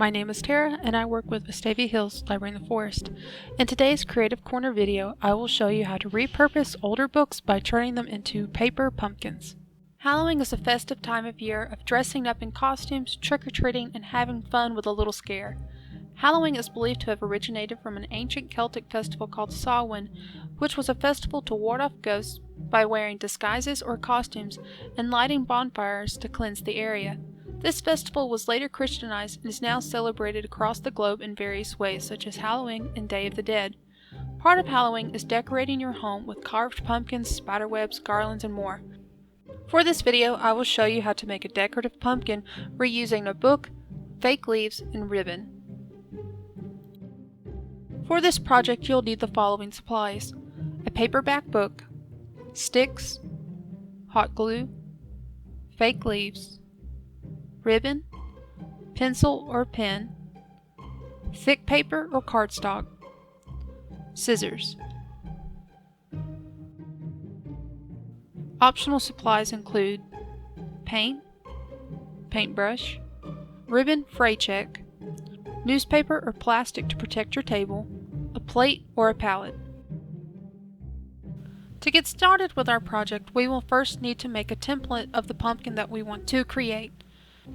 my name is Tara and I work with Vestavia Hills Library in the Forest. In today's Creative Corner video, I will show you how to repurpose older books by turning them into paper pumpkins. Halloween is a festive time of year of dressing up in costumes, trick-or-treating, and having fun with a little scare. Halloween is believed to have originated from an ancient Celtic festival called Samhain, which was a festival to ward off ghosts by wearing disguises or costumes and lighting bonfires to cleanse the area. This festival was later Christianized and is now celebrated across the globe in various ways, such as Halloween and Day of the Dead. Part of Halloween is decorating your home with carved pumpkins, spiderwebs, garlands, and more. For this video, I will show you how to make a decorative pumpkin reusing a book, fake leaves, and ribbon. For this project, you'll need the following supplies: a paperback book, sticks, hot glue, fake leaves, ribbon, pencil or pen, thick paper or cardstock, scissors. Optional supplies include paint, paintbrush, ribbon fray check, newspaper or plastic to protect your table, a plate or a palette. To get started with our project, we will first need to make a template of the pumpkin that we want to create.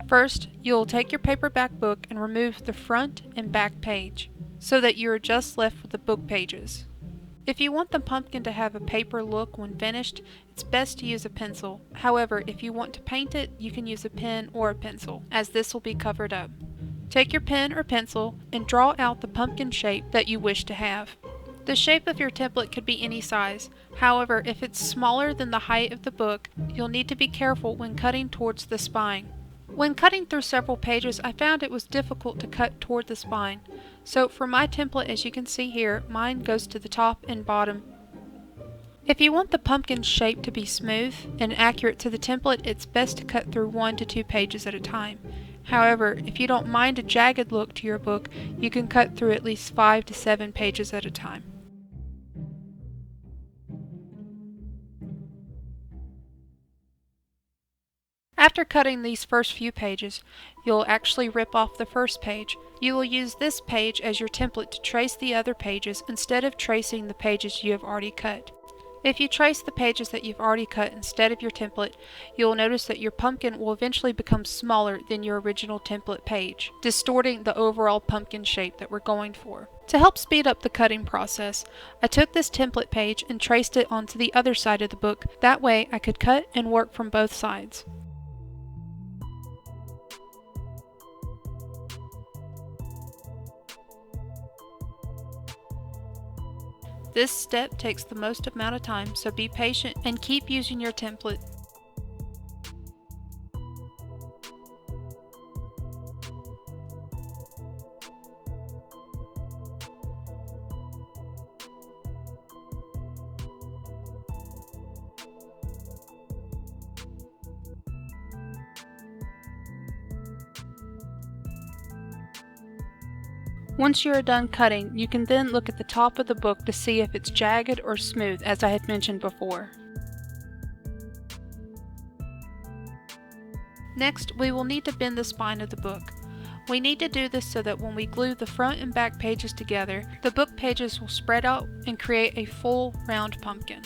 First, you'll take your paperback book and remove the front and back page, so that you are just left with the book pages. If you want the pumpkin to have a paper look when finished, it's best to use a pencil. However, if you want to paint it, you can use a pen or a pencil, as this will be covered up. Take your pen or pencil and draw out the pumpkin shape that you wish to have. The shape of your template could be any size. However, if it's smaller than the height of the book, you'll need to be careful when cutting towards the spine. When cutting through several pages, I found it was difficult to cut toward the spine. So for my template, as you can see here, mine goes to the top and bottom. If you want the pumpkin shape to be smooth and accurate to the template, it's best to cut through 1 to 2 pages at a time. However, if you don't mind a jagged look to your book, you can cut through at least 5 to 7 pages at a time. After cutting these first few pages, you'll actually rip off the first page. You will use this page as your template to trace the other pages instead of tracing the pages you have already cut. If you trace the pages that you've already cut instead of your template, you will notice that your pumpkin will eventually become smaller than your original template page, distorting the overall pumpkin shape that we're going for. To help speed up the cutting process, I took this template page and traced it onto the other side of the book. That way I could cut and work from both sides. This step takes the most amount of time, so be patient and keep using your template. Once you are done cutting, you can then look at the top of the book to see if it's jagged or smooth, as I had mentioned before. Next, we will need to bend the spine of the book. We need to do this so that when we glue the front and back pages together, the book pages will spread out and create a full round pumpkin.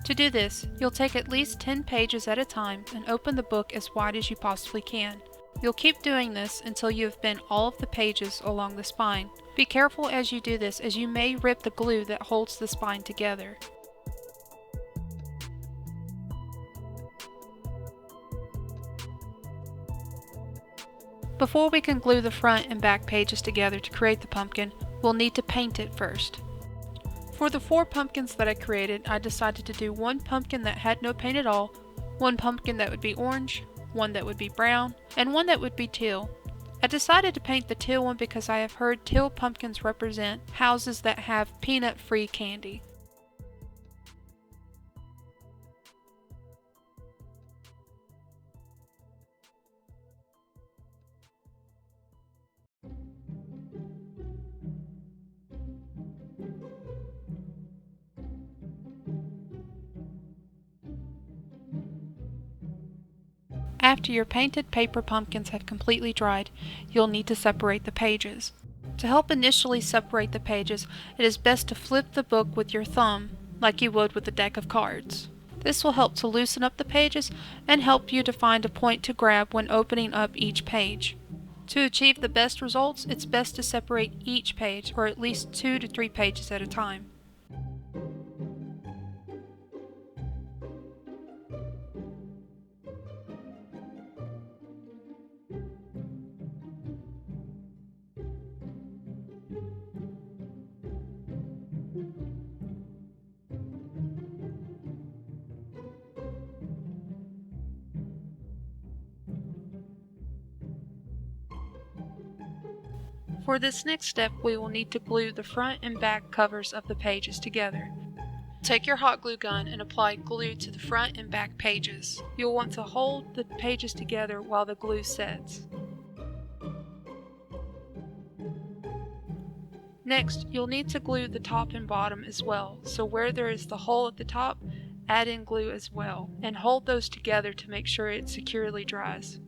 To do this, you'll take at least 10 pages at a time and open the book as wide as you possibly can. You'll keep doing this until you have bent all of the pages along the spine. Be careful as you do this, as you may rip the glue that holds the spine together. Before we can glue the front and back pages together to create the pumpkin, we'll need to paint it first. For the 4 pumpkins that I created, I decided to do one pumpkin that had no paint at all, one pumpkin that would be orange, one that would be brown, and one that would be teal. I decided to paint the teal one because I have heard teal pumpkins represent houses that have peanut-free candy. After your painted paper pumpkins have completely dried, you'll need to separate the pages. To help initially separate the pages, it is best to flip the book with your thumb, like you would with a deck of cards. This will help to loosen up the pages and help you to find a point to grab when opening up each page. To achieve the best results, it's best to separate each page, or at least 2 to 3 pages at a time. For this next step, we will need to glue the front and back covers of the pages together. Take your hot glue gun and apply glue to the front and back pages. You'll want to hold the pages together while the glue sets. Next, you'll need to glue the top and bottom as well, so where there is the hole at the top, add in glue as well, and hold those together to make sure it securely dries.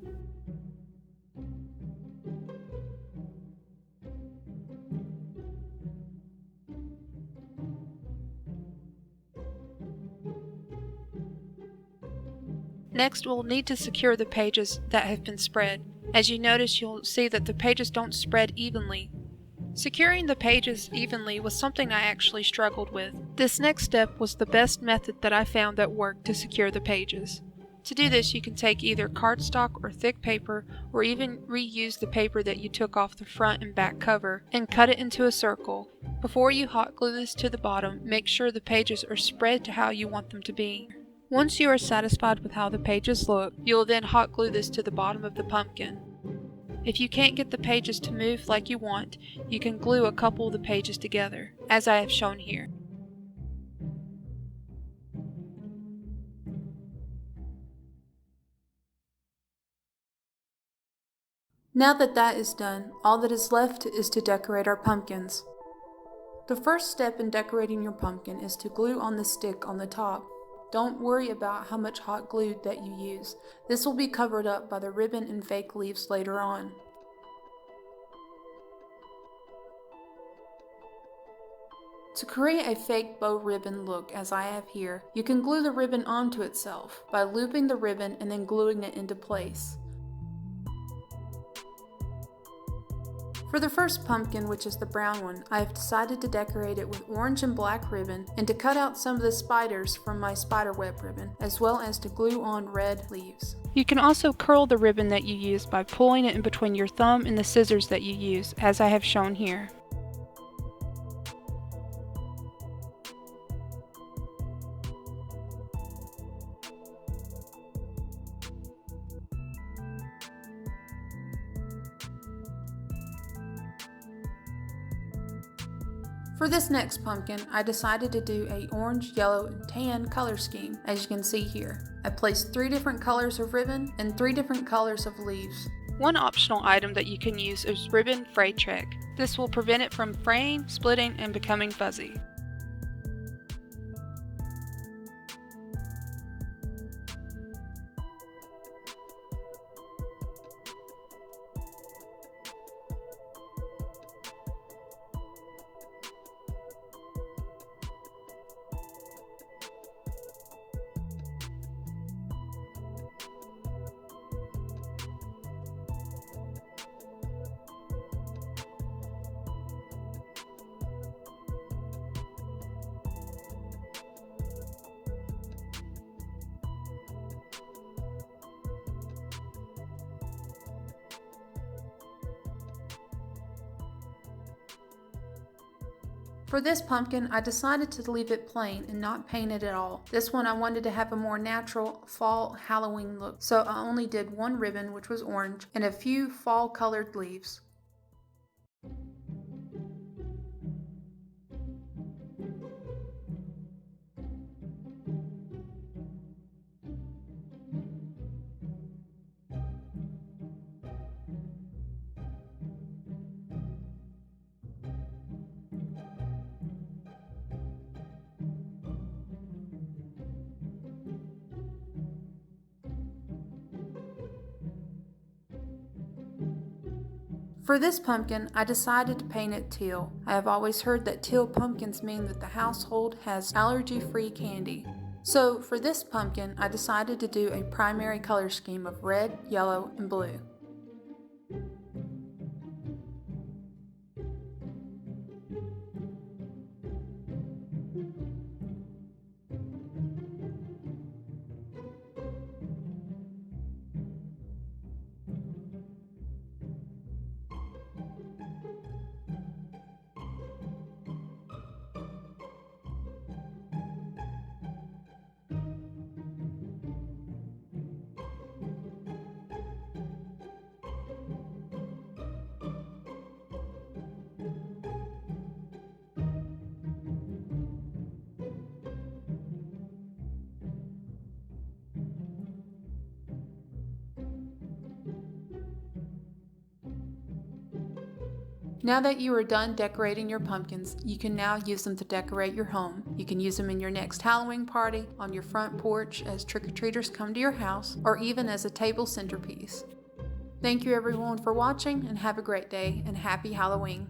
Next, we'll need to secure the pages that have been spread. As you notice, you'll see that the pages don't spread evenly. Securing the pages evenly was something I actually struggled with. This next step was the best method that I found that worked to secure the pages. To do this, you can take either cardstock or thick paper, or even reuse the paper that you took off the front and back cover, and cut it into a circle. Before you hot glue this to the bottom, make sure the pages are spread to how you want them to be. Once you are satisfied with how the pages look, you will then hot glue this to the bottom of the pumpkin. If you can't get the pages to move like you want, you can glue a couple of the pages together, as I have shown here. Now that that is done, all that is left is to decorate our pumpkins. The first step in decorating your pumpkin is to glue on the stick on the top. Don't worry about how much hot glue that you use. This will be covered up by the ribbon and fake leaves later on. To create a fake bow ribbon look, as I have here, you can glue the ribbon onto itself by looping the ribbon and then gluing it into place. For the first pumpkin, which is the brown one, I have decided to decorate it with orange and black ribbon and to cut out some of the spiders from my spiderweb ribbon, as well as to glue on red leaves. You can also curl the ribbon that you use by pulling it in between your thumb and the scissors that you use, as I have shown here. For this next pumpkin, I decided to do a orange, yellow, and tan color scheme, as you can see here. I placed 3 different colors of ribbon and 3 different colors of leaves. One optional item that you can use is ribbon fray check. This will prevent it from fraying, splitting, and becoming fuzzy. For this pumpkin, I decided to leave it plain and not paint it at all. This one I wanted to have a more natural fall Halloween look, so I only did 1 ribbon, which was orange, and a few fall colored leaves. For this pumpkin, I decided to paint it teal. I have always heard that teal pumpkins mean that the household has allergy-free candy. So for this pumpkin, I decided to do a primary color scheme of red, yellow, and blue. Now that you are done decorating your pumpkins, you can now use them to decorate your home. You can use them in your next Halloween party, on your front porch as trick-or-treaters come to your house, or even as a table centerpiece. Thank you everyone for watching, and have a great day, and happy Halloween.